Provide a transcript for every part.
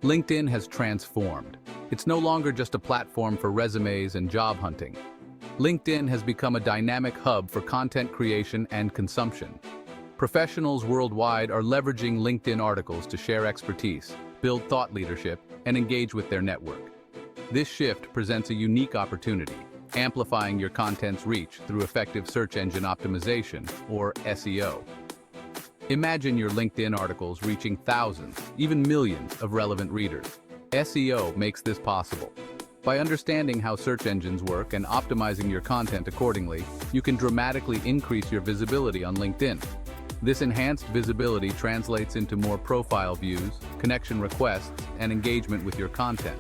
LinkedIn has transformed. It's no longer just a platform for resumes and job hunting. LinkedIn has become a dynamic hub for content creation and consumption. Professionals worldwide are leveraging LinkedIn articles to share expertise, build thought leadership, and engage with their network. This shift presents a unique opportunity, amplifying your content's reach through effective search engine optimization, or SEO. Imagine your LinkedIn articles reaching thousands, even millions of relevant readers. SEO makes this possible. By understanding how search engines work and optimizing your content accordingly, you can dramatically increase your visibility on LinkedIn. This enhanced visibility translates into more profile views, connection requests, and engagement with your content.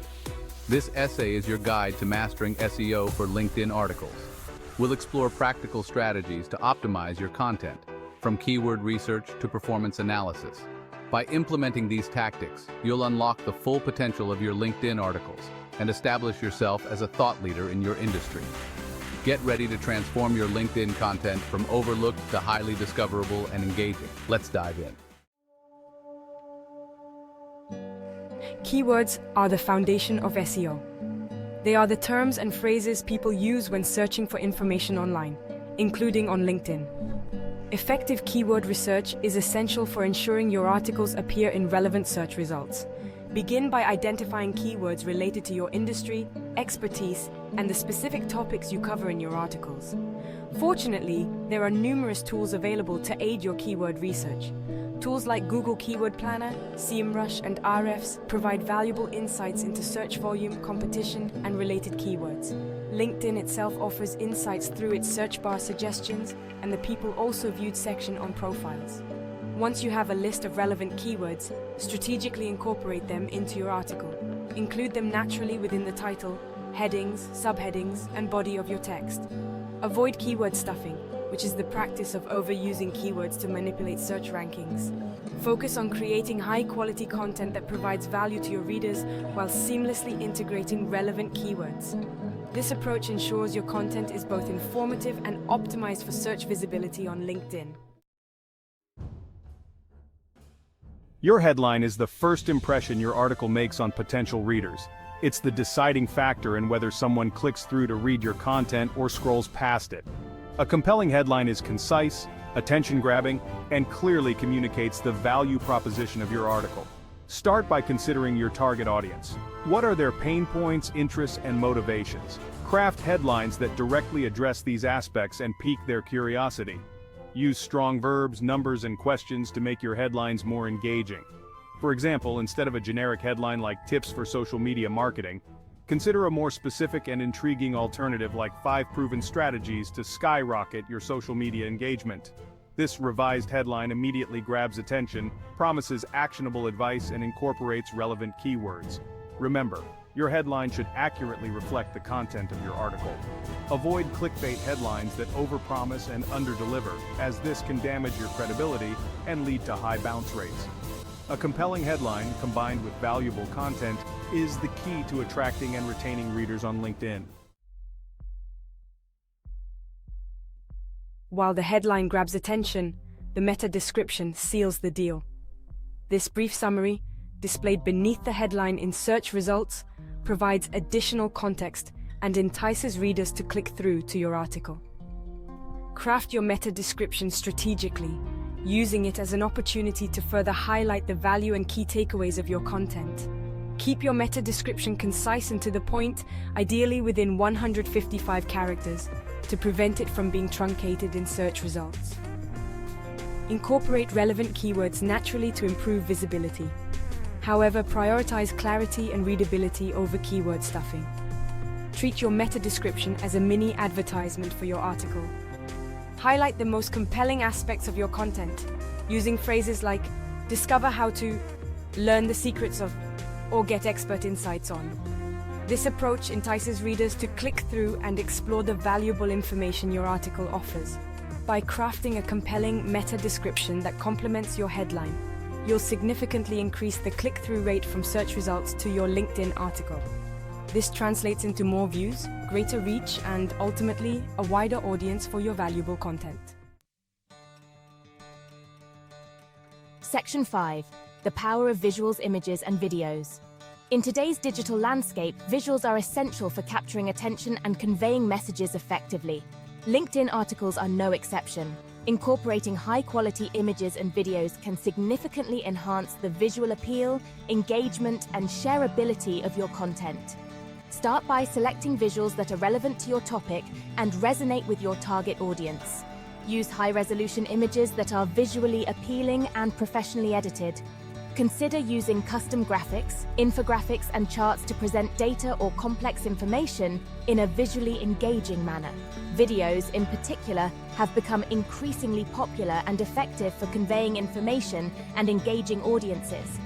This essay is your guide to mastering SEO for LinkedIn articles. We'll explore practical strategies to optimize your content, from keyword research to performance analysis. By implementing these tactics, you'll unlock the full potential of your LinkedIn articles and establish yourself as a thought leader in your industry. Get ready to transform your LinkedIn content from overlooked to highly discoverable and engaging. Let's dive in. Keywords are the foundation of SEO. They are the terms and phrases people use when searching for information online, including on LinkedIn. Effective keyword research is essential for ensuring your articles appear in relevant search results. Begin by identifying keywords related to your industry, expertise, and the specific topics you cover in your articles. Fortunately, there are numerous tools available to aid your keyword research. Tools like Google Keyword Planner, SEMrush, and Ahrefs provide valuable insights into search volume, competition, and related keywords. LinkedIn itself offers insights through its search bar suggestions and the People Also Viewed section on profiles. Once you have a list of relevant keywords, strategically incorporate them into your article. Include them naturally within the title, headings, subheadings, and body of your text. Avoid keyword stuffing, which is the practice of overusing keywords to manipulate search rankings. Focus on creating high-quality content that provides value to your readers while seamlessly integrating relevant keywords. This approach ensures your content is both informative and optimized for search visibility on LinkedIn. Your headline is the first impression your article makes on potential readers. It's the deciding factor in whether someone clicks through to read your content or scrolls past it. A compelling headline is concise, attention-grabbing, and clearly communicates the value proposition of your article. Start by considering your target audience. What are their pain points, interests, and motivations? Craft headlines that directly address these aspects and pique their curiosity. Use strong verbs, numbers, and questions to make your headlines more engaging. For example, instead of a generic headline like Tips for Social Media Marketing, consider a more specific and intriguing alternative like 5 proven strategies to skyrocket your social media engagement. This revised headline immediately grabs attention, promises actionable advice, and incorporates relevant keywords. Remember, your headline should accurately reflect the content of your article. Avoid clickbait headlines that overpromise and underdeliver, as this can damage your credibility and lead to high bounce rates. A compelling headline combined with valuable content is the key to attracting and retaining readers on LinkedIn. While the headline grabs attention, the meta description seals the deal. This brief summary, displayed beneath the headline in search results, provides additional context and entices readers to click through to your article. Craft your meta description strategically, using it as an opportunity to further highlight the value and key takeaways of your content. Keep your meta description concise and to the point, ideally within 155 characters, to prevent it from being truncated in search results. Incorporate relevant keywords naturally to improve visibility. However, prioritize clarity and readability over keyword stuffing. Treat your meta description as a mini advertisement for your article. Highlight the most compelling aspects of your content, using phrases like discover how to, learn the secrets of, or get expert insights on. This approach entices readers to click through and explore the valuable information your article offers. By crafting a compelling meta description that complements your headline, you'll significantly increase the click-through rate from search results to your LinkedIn article. This translates into more views, greater reach, and ultimately, a wider audience for your valuable content. Section 5. The power of visuals, images, and videos. In today's digital landscape, visuals are essential for capturing attention and conveying messages effectively. LinkedIn articles are no exception. Incorporating high-quality images and videos can significantly enhance the visual appeal, engagement, and shareability of your content. Start by selecting visuals that are relevant to your topic and resonate with your target audience. Use high-resolution images that are visually appealing and professionally edited. Consider using custom graphics, infographics, and charts to present data or complex information in a visually engaging manner. Videos, in particular, have become increasingly popular and effective for conveying information and engaging audiences.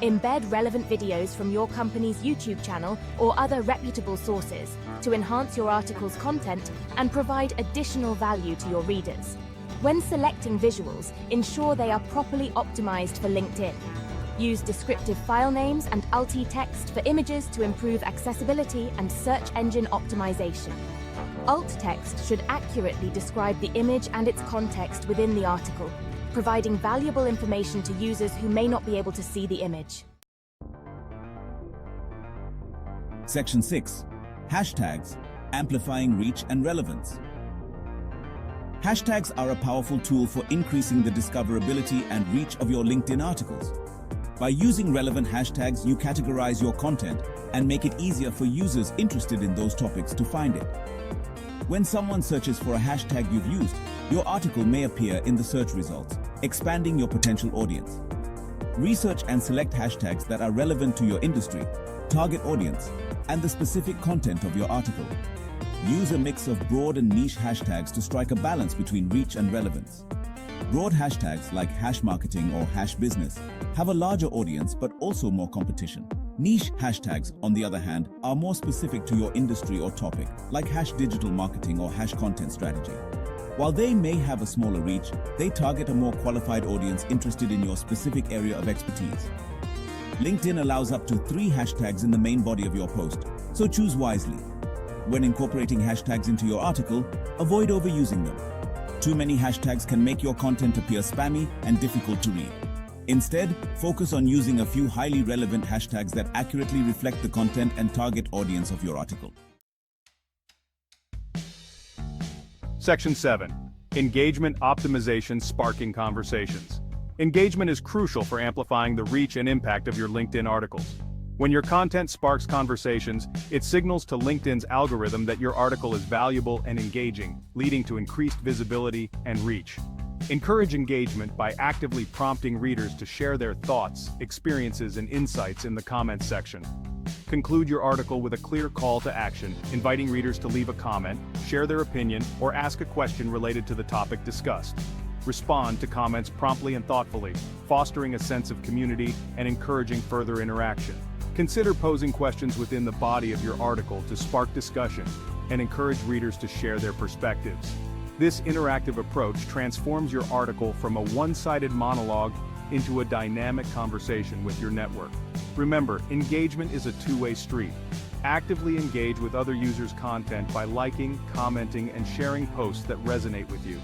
Embed relevant videos from your company's YouTube channel or other reputable sources to enhance your article's content and provide additional value to your readers. When selecting visuals, ensure they are properly optimized for LinkedIn. Use descriptive file names and alt-text for images to improve accessibility and search engine optimization. Alt text should accurately describe the image and its context within the article, providing valuable information to users who may not be able to see the image. Section 6. Hashtags, Amplifying Reach and Relevance. Hashtags are a powerful tool for increasing the discoverability and reach of your LinkedIn articles. By using relevant hashtags, you categorize your content and make it easier for users interested in those topics to find it. When someone searches for a hashtag you've used, your article may appear in the search results, expanding your potential audience. Research and select hashtags that are relevant to your industry, target audience, and the specific content of your article. Use a mix of broad and niche hashtags to strike a balance between reach and relevance. Broad hashtags like hash marketing or hash business have a larger audience but also more competition. Niche hashtags, on the other hand, are more specific to your industry or topic, like hash digital marketing or hash content strategy. While they may have a smaller reach, they target a more qualified audience interested in your specific area of expertise. LinkedIn allows up to 3 hashtags in the main body of your post, so choose wisely. When incorporating hashtags into your article, avoid overusing them. Too many hashtags can make your content appear spammy and difficult to read. Instead, focus on using a few highly relevant hashtags that accurately reflect the content and target audience of your article. Section 7. Engagement Optimization Sparking Conversations. Engagement is crucial for amplifying the reach and impact of your LinkedIn articles. When your content sparks conversations, it signals to LinkedIn's algorithm that your article is valuable and engaging, leading to increased visibility and reach. Encourage engagement by actively prompting readers to share their thoughts, experiences, and insights in the comments section. Conclude your article with a clear call to action, inviting readers to leave a comment, share their opinion, or ask a question related to the topic discussed. Respond to comments promptly and thoughtfully, fostering a sense of community and encouraging further interaction. Consider posing questions within the body of your article to spark discussion and encourage readers to share their perspectives. This interactive approach transforms your article from a one-sided monologue into a dynamic conversation with your network. Remember, engagement is a two-way street. Actively engage with other users' content by liking, commenting, and sharing posts that resonate with you.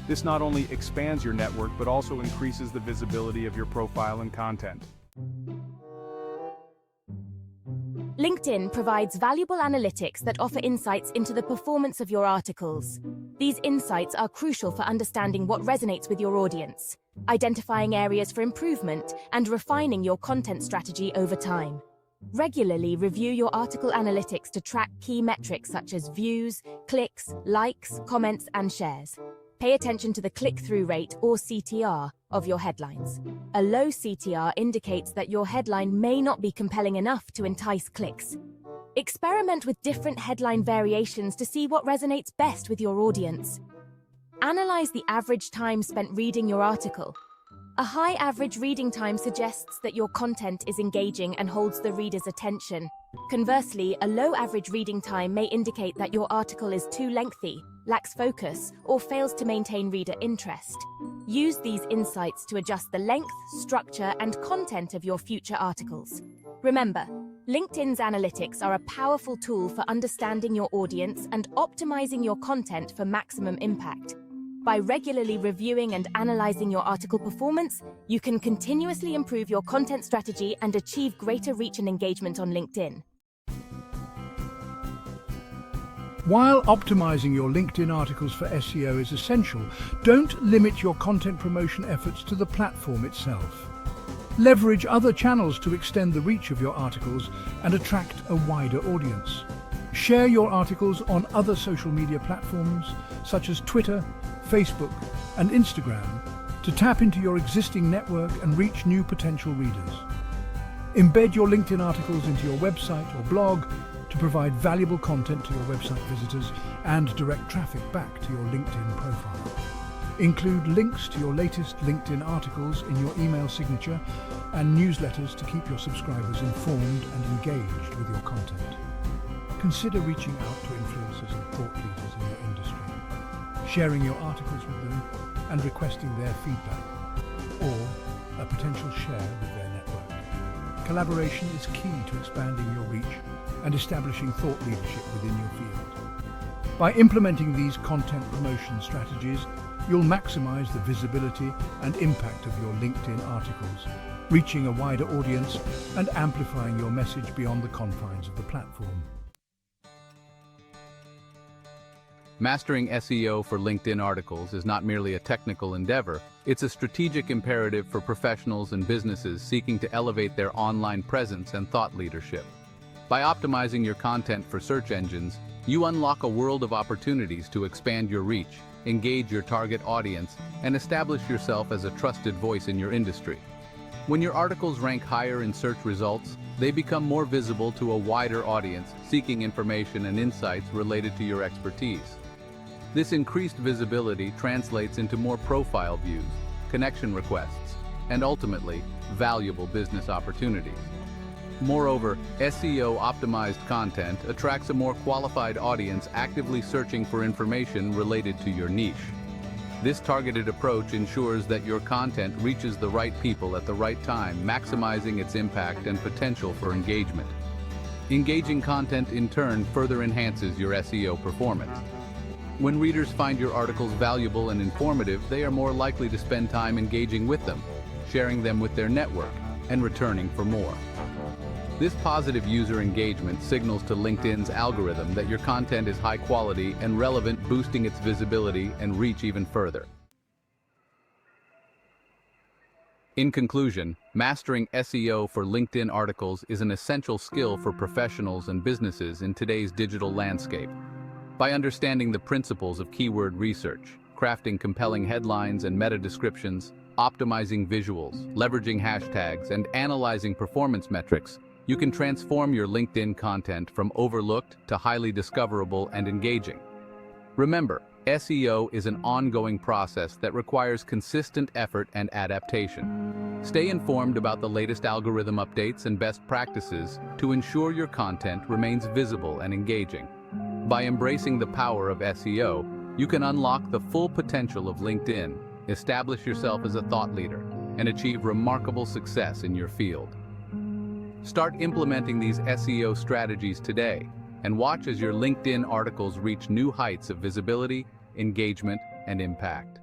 This not only expands your network but also increases the visibility of your profile and content. LinkedIn provides valuable analytics that offer insights into the performance of your articles. These insights are crucial for understanding what resonates with your audience, identifying areas for improvement, and refining your content strategy over time. Regularly review your article analytics to track key metrics such as views, clicks, likes, comments, and shares. Pay attention to the click-through rate, or CTR, of your headlines. A low CTR indicates that your headline may not be compelling enough to entice clicks. Experiment with different headline variations to see what resonates best with your audience. Analyze the average time spent reading your article. A high average reading time suggests that your content is engaging and holds the reader's attention. Conversely, a low average reading time may indicate that your article is too lengthy, lacks focus, or fails to maintain reader interest. Use these insights to adjust the length, structure, and content of your future articles. Remember, LinkedIn's analytics are a powerful tool for understanding your audience and optimizing your content for maximum impact. By regularly reviewing and analyzing your article performance, you can continuously improve your content strategy and achieve greater reach and engagement on LinkedIn. While optimizing your LinkedIn articles for SEO is essential, don't limit your content promotion efforts to the platform itself. Leverage other channels to extend the reach of your articles and attract a wider audience. Share your articles on other social media platforms such as Twitter, Facebook, and Instagram to tap into your existing network and reach new potential readers. Embed your LinkedIn articles into your website or blog to provide valuable content to your website visitors and direct traffic back to your LinkedIn profile. Include links to your latest LinkedIn articles in your email signature and newsletters to keep your subscribers informed and engaged with your content. Consider reaching out to influencers and thought leaders in your industry, sharing your articles with them and requesting their feedback, or a potential share with their network. Collaboration is key to expanding your reach and establishing thought leadership within your field. By implementing these content promotion strategies, you'll maximize the visibility and impact of your LinkedIn articles, reaching a wider audience and amplifying your message beyond the confines of the platform. Mastering SEO for LinkedIn articles is not merely a technical endeavor, it's a strategic imperative for professionals and businesses seeking to elevate their online presence and thought leadership. By optimizing your content for search engines, you unlock a world of opportunities to expand your reach, engage your target audience, and establish yourself as a trusted voice in your industry. When your articles rank higher in search results, they become more visible to a wider audience seeking information and insights related to your expertise. This increased visibility translates into more profile views, connection requests, and ultimately, valuable business opportunities. Moreover, SEO-optimized content attracts a more qualified audience actively searching for information related to your niche. This targeted approach ensures that your content reaches the right people at the right time, maximizing its impact and potential for engagement. Engaging content, in turn, further enhances your SEO performance. When readers find your articles valuable and informative, they are more likely to spend time engaging with them, sharing them with their network, and returning for more. This positive user engagement signals to LinkedIn's algorithm that your content is high quality and relevant, boosting its visibility and reach even further. In conclusion, mastering SEO for LinkedIn articles is an essential skill for professionals and businesses in today's digital landscape. By understanding the principles of keyword research, crafting compelling headlines and meta descriptions, optimizing visuals, leveraging hashtags, and analyzing performance metrics, you can transform your LinkedIn content from overlooked to highly discoverable and engaging. Remember, SEO is an ongoing process that requires consistent effort and adaptation. Stay informed about the latest algorithm updates and best practices to ensure your content remains visible and engaging. By embracing the power of SEO, you can unlock the full potential of LinkedIn, establish yourself as a thought leader, and achieve remarkable success in your field. Start implementing these SEO strategies today and watch as your LinkedIn articles reach new heights of visibility, engagement, and impact.